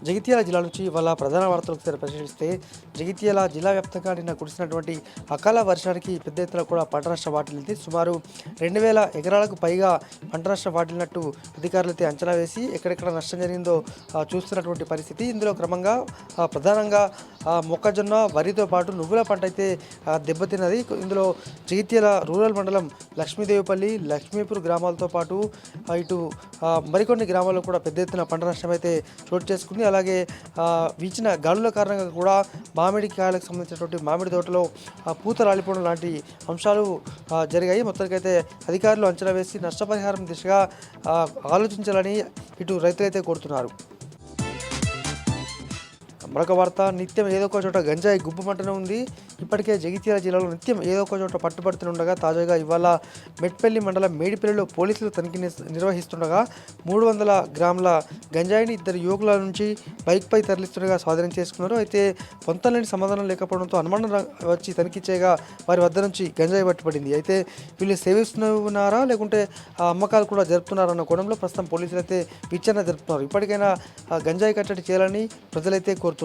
జగిత్యాల జిల్లా నుంచి ఇవాళ ప్రధాన వార్తలు ఒకసారి పరిశీలిస్తే జగిత్యాల జిల్లా వ్యాప్తంగా నిన్న కురిసినటువంటి అకాల వర్షానికి పెద్ద ఎత్తున కూడా పంట నష్టం వాటిల్లింది. సుమారు 2000 ఎకరాలకు పైగా పంట నష్టం వాటిల్లినట్టు అధికారులు అయితే అంచనా వేసి ఎక్కడెక్కడ నష్టం జరిగిందో చూస్తున్నటువంటి పరిస్థితి. ఇందులో క్రమంగా ప్రధానంగా మొక్కజొన్న, వరితో పాటు నువ్వుల పంట అయితే దెబ్బతిన్నది. ఇందులో జగిత్యాల రూరల్ మండలం లక్ష్మీదేవిపల్లి, లక్ష్మీపూర్ గ్రామాలతో పాటు ఇటు మరికొన్ని గ్రామాల్లో కూడా పెద్ద ఎత్తున పంట నష్టం అయితే చోటు చేసుకుంది. అలాగే వీచిన గాలుల కారణంగా కూడా మామిడి కాయలకు సంబంధించినటువంటి మామిడి తోటలో పూత రాలిపోవడం లాంటి అంశాలు జరిగాయి. మొత్తానికైతే అధికారులు అంచనా వేసి నష్టపరిహారం దిశగా ఆలోచించాలని ఇటు రైతులైతే కోరుతున్నారు. మరొక వార్త, నిత్యం ఏదో ఒక చోట గంజాయి గుబ్బమంటూనే ఉంది. ఇప్పటికే జగిత్యాల జిల్లాలో నిత్యం ఏదో ఒక చోట పట్టుబడుతుండగా తాజాగా ఇవాళ మెట్పల్లి మండలం మేడిపల్లిలో పోలీసులు తనిఖీ నిర్వహిస్తుండగా 300 గ్రాముల గంజాయిని ఇద్దరు యువకుల నుంచి బైక్పై తరలిస్తుండగా స్వాధీనం చేసుకున్నారు. అయితే పొంతలేని సమాధానం లేకపోవడంతో అనుమానం వచ్చి తనిఖీ చేయగా వారి వద్ద నుంచి గంజాయి పట్టుబడింది. అయితే వీళ్ళు సేవిస్తున్నారా లేకుంటే అమ్మకాలు కూడా జరుపుతున్నారన్న కోణంలో ప్రస్తుతం పోలీసులు అయితే విచారణ జరుపుతున్నారు. ఇప్పటికైనా గంజాయి కట్టడి చేయాలని ప్రజలైతే కోరుతున్నారు.